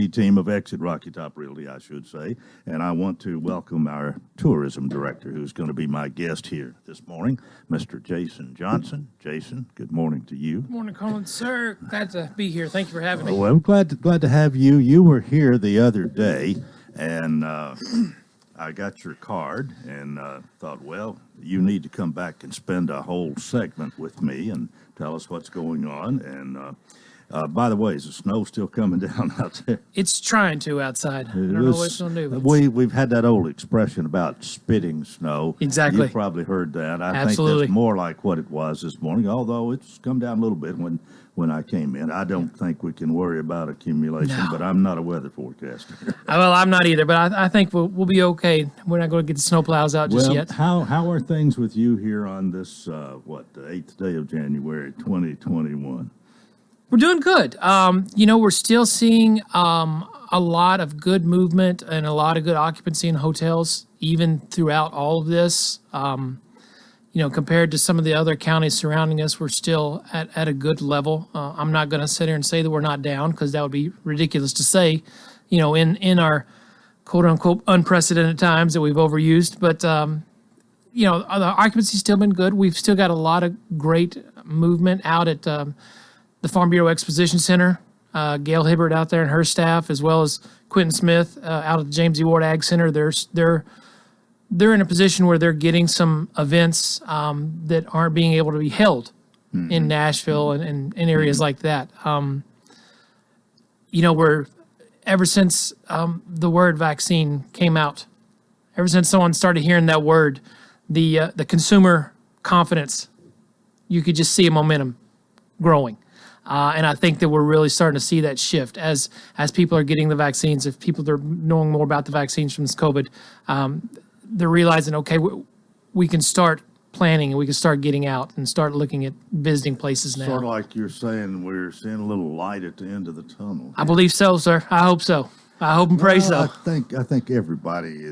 team of Exit Rocky Top Realty, I should say. And I want to welcome our tourism director, who's going to be my guest here this morning, Mr. Jason Johnson. Jason, good morning to you. Good morning, Coleman, sir. Glad to be here. Thank you for having me. Well, I'm glad to have you. You were here the other day, and I got your card and thought, well, you need to come back and spend a whole segment with me and tell us what's going on. And by the way, is the snow still coming down out there? It's trying to outside. I don't know what it's going to do. We've had that old expression about spitting snow. Exactly. You've probably heard that. I Absolutely. think that's more like what it was this morning, although it's come down a little bit when I came in. I don't think we can worry about accumulation, but I'm not a weather forecaster. Well, I'm not either, but I think we'll be okay. We're not going to get the snowplows out just yet. How are things with you here on this, the 8th day of January, 2021? We're doing good. We're still seeing a lot of good movement and a lot of good occupancy in hotels, even throughout all of this. Compared to some of the other counties surrounding us, we're still at a good level. I'm not going to sit here and say that we're not down, because that would be ridiculous to say, in our quote-unquote unprecedented times that we've overused. But, the occupancy's still been good. We've still got a lot of great movement out at the Farm Bureau Exposition Center, Gail Hibbert out there and her staff, as well as Quentin Smith out at the James E. Ward Ag Center. They're in a position where they're getting some events that aren't being able to be held in Nashville and in areas like that. We're ever since the word vaccine came out, ever since someone started hearing that word, the consumer confidence, you could just see a momentum growing. And I think that we're really starting to see that shift as people are getting the vaccines. If people are knowing more about the vaccines from this COVID, they're realizing, okay, we can start planning and we can start getting out and start looking at visiting places now. Sort of like you're saying, we're seeing a little light at the end of the tunnel. I believe so, sir. I hope so. I hope and pray so. I think everybody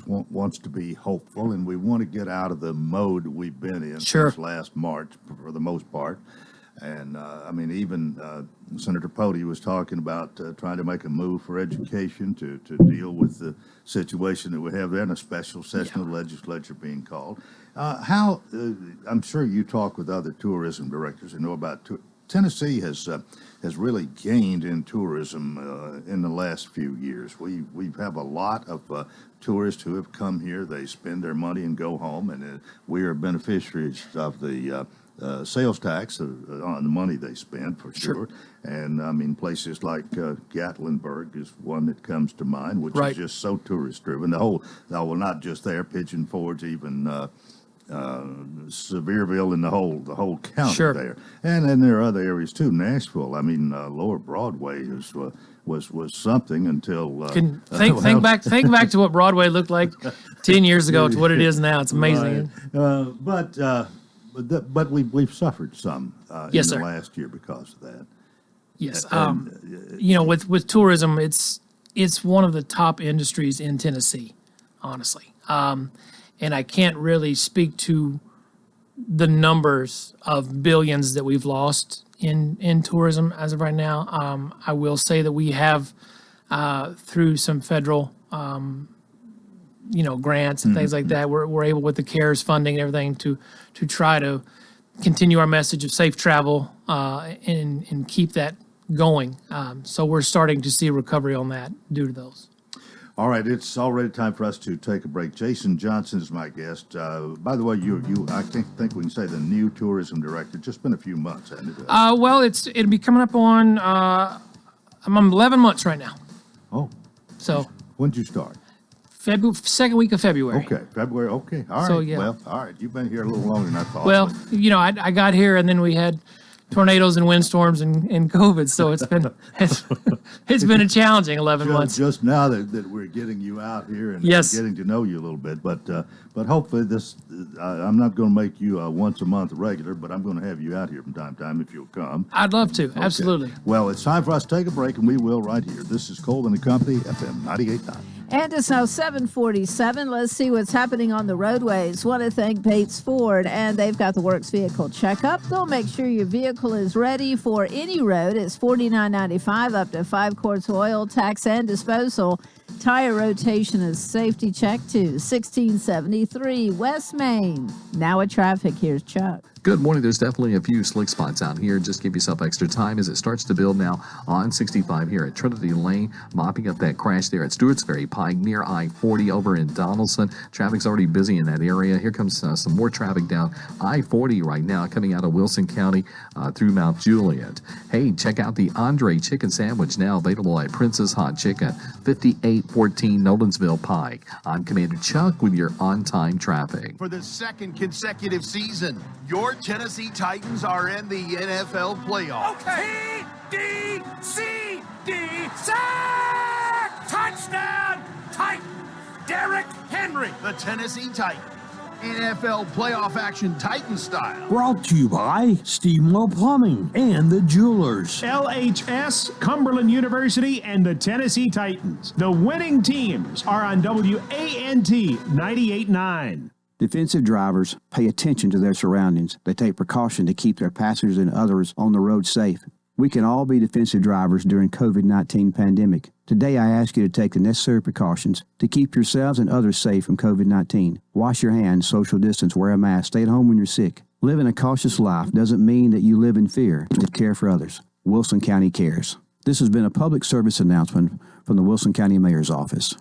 wants to be hopeful, and we want to get out of the mode we've been in since last March, for the most part. And even Senator Pody was talking about trying to make a move for education to deal with the situation that we have there, and a special session of the legislature being called. I'm sure you talk with other tourism directors and know about Tennessee has really gained in tourism in the last few years. We have a lot of tourists who have come here. They spend their money and go home, and we are beneficiaries of the sales tax on the money they spend, for sure. And places like Gatlinburg is one that comes to mind, which is just so tourist driven. Not just there, Pigeon Forge, even Sevierville, and the whole county there. And then there are other areas too. Nashville, Lower Broadway was something until think back to what Broadway looked like 10 years ago to what it is now. It's amazing. But we've suffered some in the last year because of that. Yes. With tourism, it's one of the top industries in Tennessee, honestly. And I can't really speak to the numbers of billions that we've lost in tourism as of right now. I will say that we have, through some federal grants and things like that, we're able, with the CARES funding and everything, to try to continue our message of safe travel and keep that going. So we're starting to see a recovery on that due to those. All right, it's already time for us to take a break. Jason Johnson is my guest. By the way, I think we can say the new tourism director. Just been a few months, hasn't it? Well, it'll be coming up on I'm 11 months right now. Oh, so when did you start? Second week of February. Okay, February. Okay, all right. So, yeah. Well, all right. You've been here a little longer than I thought. Well, I got here and then we had tornadoes and windstorms and COVID, so it's been a challenging 11 months. Just now that we're getting you out here and getting to know you a little bit, but hopefully I'm not going to make you a once a month regular, but I'm going to have you out here from time to time if you'll come. I'd love to, okay. Absolutely. Well, it's time for us to take a break, and we will right here. This is Coleman and Company, FM 98.9. And it's now 7:47. Let's see what's happening on the roadways. Want to thank Bates Ford, and they've got the Works Vehicle Checkup. They'll make sure your vehicle is ready for any road. It's $49.95, up to 5 quarts of oil, tax and disposal. Tire rotation is safety check too. 1673 West Main. Now at traffic, here's Chuck. Good morning. There's definitely a few slick spots out here. Just give yourself extra time as it starts to build now on 65 here at Trinity Lane, mopping up that crash there at Stewartsbury Pike near I-40 over in Donaldson. Traffic's already busy in that area. Here comes some more traffic down I-40 right now coming out of Wilson County through Mount Juliet. Hey, check out the Andre Chicken Sandwich now available at Princess Hot Chicken, 5814 Nolensville Pike. I'm Commander Chuck with your on-time traffic. For the second consecutive season, your Tennessee Titans are in the NFL playoffs. Okay. T-D-C-D, sack! Touchdown, Titans! Derrick Henry. The Tennessee Titans. NFL playoff action Titan style. Brought to you by Steamwell Plumbing and the Jewelers. LHS, Cumberland University, and the Tennessee Titans. The winning teams are on WANT 98.9. Defensive drivers pay attention to their surroundings. They take precaution to keep their passengers and others on the road safe. We can all be defensive drivers during COVID-19 pandemic. Today, I ask you to take the necessary precautions to keep yourselves and others safe from COVID-19. Wash your hands, social distance, wear a mask, stay at home when you're sick. Living a cautious life doesn't mean that you live in fear. To care for others. Wilson County cares. This has been a public service announcement from the Wilson County Mayor's Office.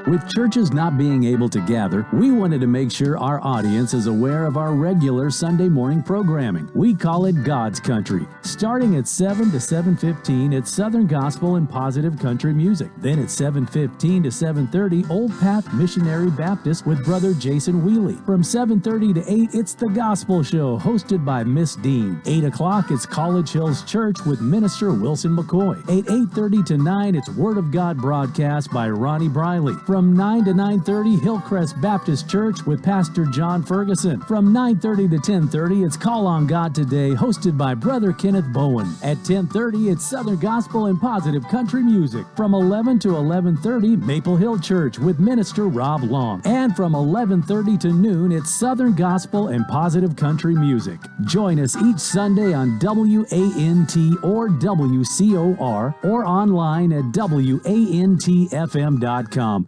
With churches not being able to gather, we wanted to make sure our audience is aware of our regular Sunday morning programming. We call it God's Country. Starting at 7 to 7:15, it's Southern Gospel and Positive Country Music. Then at 7:15 to 7:30, Old Path Missionary Baptist with Brother Jason Wheely. From 7:30 to 8, it's The Gospel Show, hosted by Miss Dean. 8 o'clock, it's College Hills Church with Minister Wilson McCoy. At 8:30 to 9, it's Word of God broadcast by Ronnie Briley. From 9 to 9:30, Hillcrest Baptist Church with Pastor John Ferguson. From 9:30 to 10:30, it's Call on God Today, hosted by Brother Kenneth Bowen. At 10:30, it's Southern Gospel and Positive Country Music. From 11 to 11:30, Maple Hill Church with Minister Rob Long. And from 11:30 to noon, it's Southern Gospel and Positive Country Music. Join us each Sunday on WANT or WCOR or online at WANTFM.com.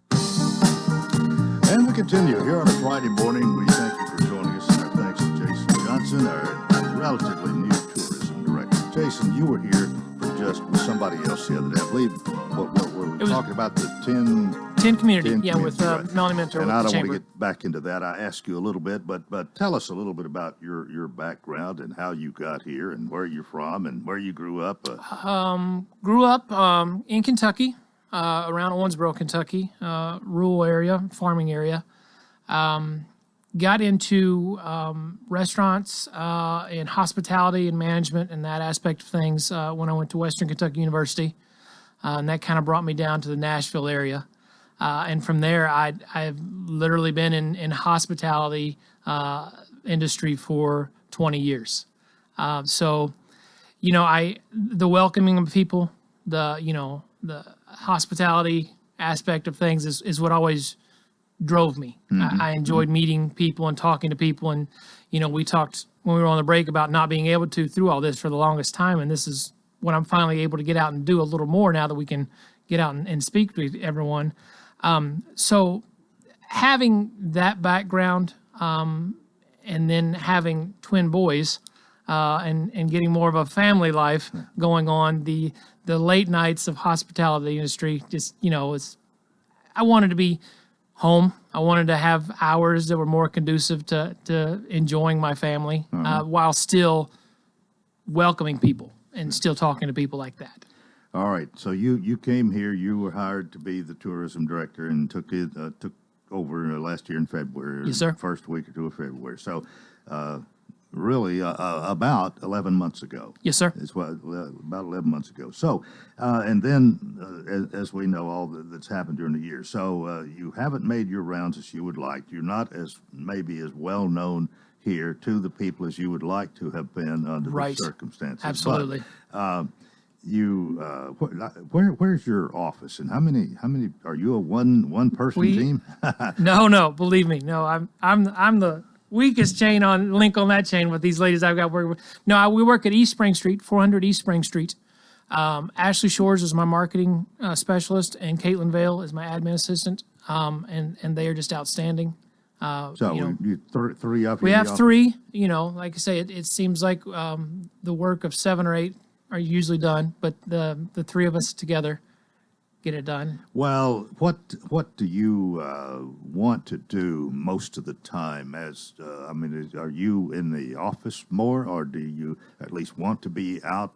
And we continue here on a Friday morning. We thank you for joining us, and our thanks to Jason Johnson, our relatively new tourism director. Jason, you were here for just with somebody else the other day. I believe what we're talking about the 10 community, with right. Melanie Mentor. And with I the don't want chamber. to get back into that. I asked you a little bit, but tell us a little bit about your background and how you got here and where you're from and where you grew up. Grew up in Kentucky. Around Owensboro, Kentucky, rural area, farming area. Got into restaurants and hospitality and management and that aspect of things when I went to Western Kentucky University. And that kind of brought me down to the Nashville area. And from there, I've literally been in hospitality industry for 20 years. So, the welcoming of people, the hospitality aspect of things is what always drove me. Mm-hmm. I enjoyed meeting people and talking to people. And, we talked when we were on the break about not being able to through all this for the longest time. And this is what I'm finally able to get out and do a little more now that we can get out and speak with everyone. So having that background and then having twin boys and getting more of a family life going on, the late nights of hospitality industry, just, I wanted to be home. I wanted to have hours that were more conducive to enjoying my family while still welcoming people and still talking to people like that. All right. So you came here, you were hired to be the tourism director and took over last year in February. Yes, sir. First week or two of February. So, really about 11 months ago. Yes, sir. It's about 11 months ago. So, and then, as we know, all that's happened during the year. So, you haven't made your rounds as you would like. You're not maybe as well known here to the people as you would like to have been under the circumstances. Absolutely. But, where's your office, and how many are you a one person team? No, believe me, no, I'm the weakest link on that chain with these ladies I've got working with. No, we work at East Spring Street, 400 East Spring Street. Ashley Shores is my marketing specialist, and Caitlin Vale is my admin assistant. And they are just outstanding. You three up. We have three. Like I say, it seems like the work of 7 or 8 are usually done, but the three of us together get it done. Well, what do you want to do most of the time? Are you in the office more, or do you at least want to be out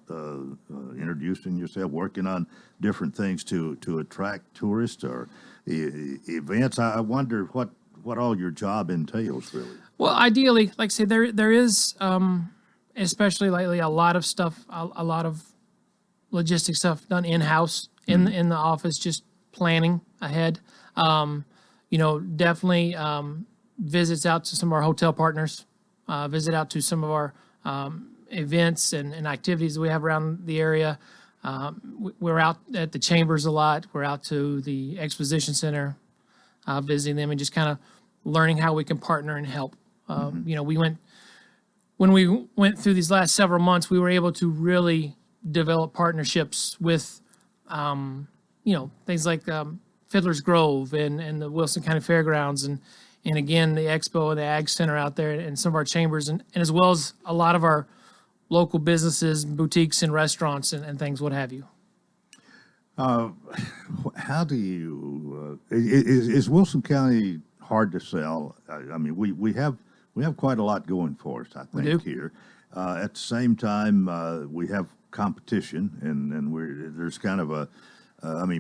introducing yourself, working on different things to attract tourists or events? I wonder what all your job entails, really. Well, ideally, like I say, there is, especially lately, a lot of stuff, a lot of logistic stuff done in-house, in the office, just planning ahead. Definitely visits out to some of our hotel partners, visit out to some of our events and activities that we have around the area. We're out at the chambers a lot. We're out to the exposition center, visiting them and just kind of learning how we can partner and help. When we went through these last several months, we were able to really develop partnerships with, things like Fiddler's Grove and the Wilson County Fairgrounds and again, the Expo and the Ag Center out there and some of our chambers and as well as a lot of our local businesses, boutiques and restaurants and things, what have you. How do you, is Wilson County hard to sell? I mean, we have quite a lot going for us, I think, here. At the same time, we have competition, and there's kind of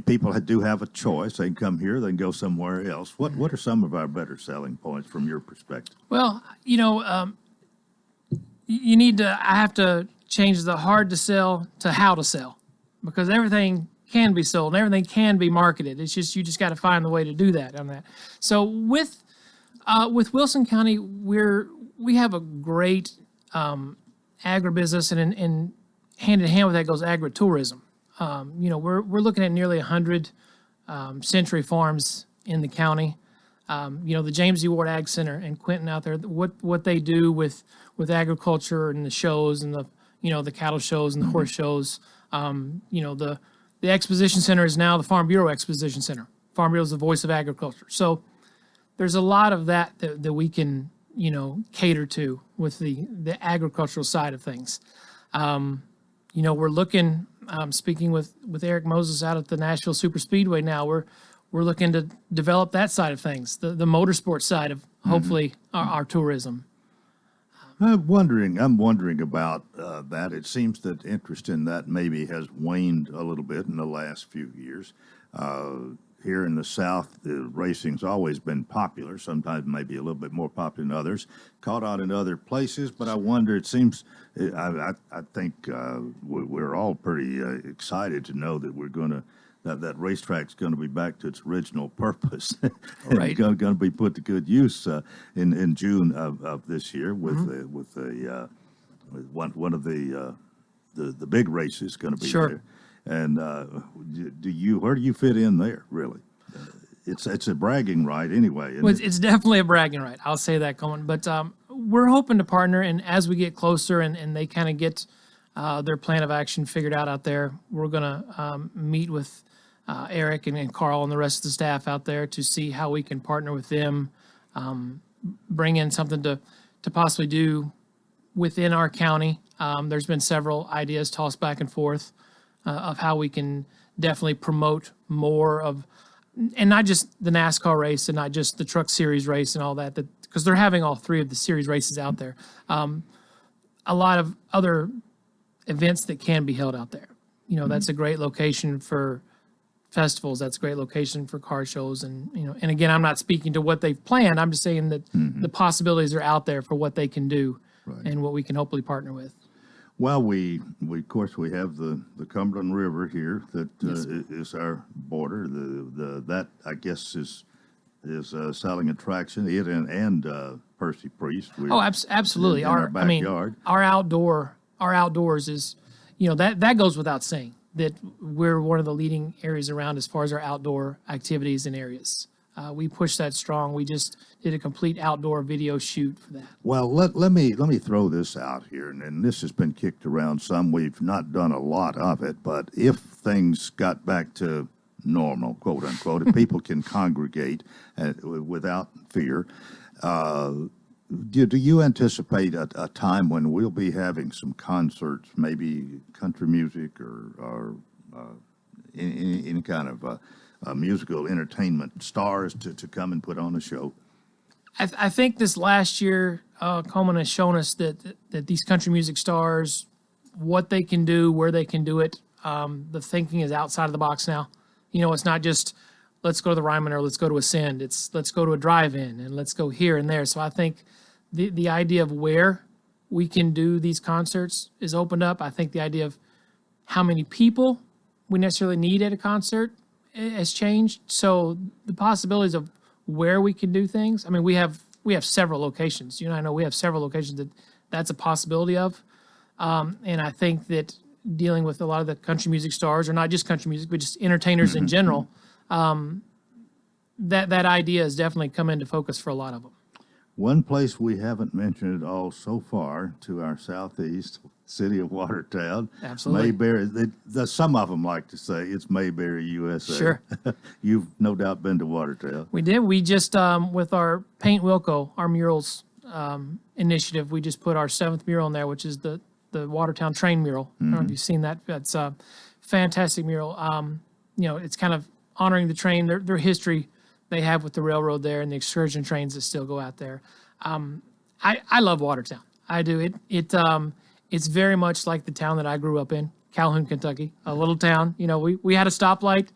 people do have a choice. They can come here, they can go somewhere else. What are some of our better selling points from your perspective? Well, I have to change the hard to sell to how to sell, because everything can be sold and everything can be marketed. It's just, you just got to find the way to do that on that. So with Wilson County, we have a great agribusiness, and hand in hand with that goes agritourism. We're looking at nearly 100 century farms in the county. The James E. Ward Ag Center and Quentin out there, what they do with agriculture and the shows and the cattle shows and the horse shows. The exposition center is now the Farm Bureau Exposition Center. Farm Bureau is the voice of agriculture. So there's a lot of that we can, cater to with the agricultural side of things. We're looking, speaking with Eric Moses out at the Nashville Super Speedway now, we're looking to develop that side of things, the motorsport side of hopefully our tourism. I'm wondering about that. It seems that interest in that maybe has waned a little bit in the last few years. Here in the South, the racing's always been popular, sometimes maybe a little bit more popular than others, caught on in other places, but I wonder, it seems, I think we're all pretty excited to know that we're going to, that racetrack's going to be back to its original purpose. Right. Going to be put to good use in June of this year with one of the big races going to be there. And where do you fit in there, really? It's a bragging right anyway. Well, it's definitely a bragging right. I'll say that, Coleman. But we're hoping to partner, and as we get closer and they kind of get their plan of action figured out there, we're going to meet with Eric and Carl and the rest of the staff out there to see how we can partner with them, bring in something to possibly do within our county. There's been several ideas tossed back and forth of how we can definitely promote more of, and not just the NASCAR race and not just the Truck Series race and all that, because they're having all three of the series races out there. A lot of other events that can be held out there. That's a great location for festivals. That's a great location for car shows. And, and again, I'm not speaking to what they've planned. I'm just saying that the possibilities are out there for what they can do and what we can hopefully partner with. Well, we of course we have the Cumberland River here that is our border. That I guess is a selling attraction. It and Percy Priest. Absolutely. In our backyard. Our outdoors is, that goes without saying that we're one of the leading areas around as far as our outdoor activities and areas. We push that strong. We just did a complete outdoor video shoot for that. Well, let me throw this out here, and this has been kicked around some. We've not done a lot of it, but if things got back to normal, quote unquote, if people can congregate without fear, do you anticipate a time when we'll be having some concerts, maybe country music or any kind of musical entertainment stars to come and put on a show? I think this last year, Coleman has shown us that these country music stars, what they can do, where they can do it, the thinking is outside of the box now. It's not just let's go to the Ryman or let's go to Ascend. It's let's go to a drive-in and let's go here and there. So I think the idea of where we can do these concerts is opened up. I think the idea of how many people we necessarily need at a concert has changed. So the possibilities of where we can do things. I mean, we have several locations. I know we have several locations that's a possibility of. And I think that dealing with a lot of the country music stars, or not just country music, but just entertainers in general, that idea has definitely come into focus for a lot of them. One place we haven't mentioned at all so far to our southeast, city of Watertown. Absolutely. Mayberry. Some of them like to say it's Mayberry, USA. Sure. You've no doubt been to Watertown. We did. We just, with our Paint Wilco, our murals initiative, we just put our 7th mural in there, which is the Watertown train mural. I don't know if you've seen that. That's a fantastic mural. It's kind of honoring the train, their history they have with the railroad there and the excursion trains that still go out there. I love Watertown. I do. It's very much like the town that I grew up in, Calhoun, Kentucky, a little town. We had a stoplight.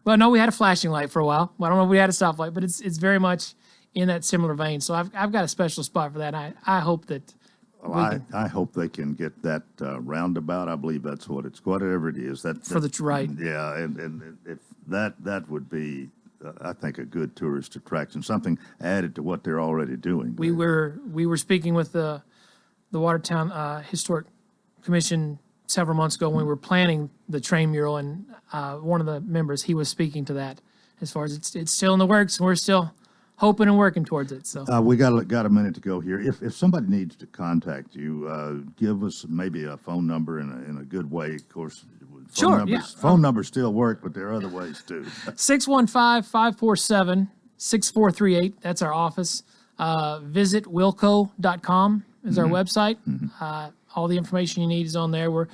Well, no, we had a flashing light for a while. I don't know if we had a stoplight, but it's very much in that similar vein. So I've got a special spot for that. I hope that. I hope they can get that roundabout. I believe that's whatever it is. Right. Yeah, and if that would be, I think, a good tourist attraction, something added to what they're already doing. We were speaking with the Watertown Historic Commission several months ago when we were planning the train mural, and one of the members, he was speaking to that as far as it's still in the works, and we're still hoping and working towards it. So we got a minute to go here. If somebody needs to contact you, give us maybe a phone number in a good way. Of course, phone numbers still work, but there are other ways too. 615-547-6438. That's our office. Visit wilco.com is our website. All the information you need is on there. We're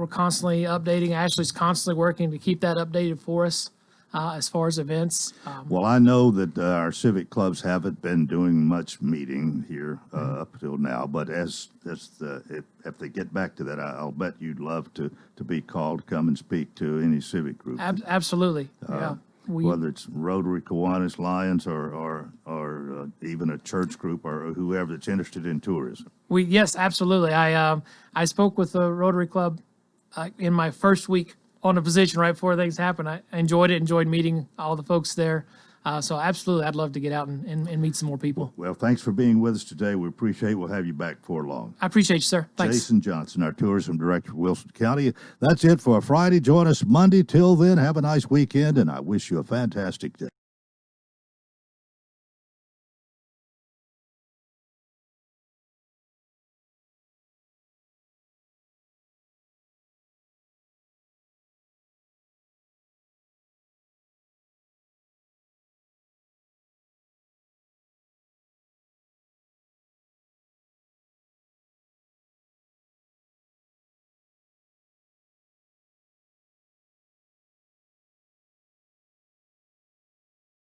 constantly updating. Ashley's constantly working to keep that updated for us. As far as events. Well, I know that our civic clubs haven't been doing much meeting here up till now, but if they get back to that, I'll bet you'd love to be called to come and speak to any civic group. Absolutely. Yeah. Whether it's Rotary, Kiwanis, Lions, or even a church group or whoever that's interested in tourism. Yes, absolutely. I spoke with the Rotary Club in my first week on the position right before things happened. I enjoyed meeting all the folks there. So absolutely, I'd love to get out and meet some more people. Well, thanks for being with us today. We appreciate it. We'll have you back before long. I appreciate you, sir. Thanks. Jason Johnson, our tourism director of Wilson County. That's it for Friday. Join us Monday. Till then, have a nice weekend, and I wish you a fantastic day.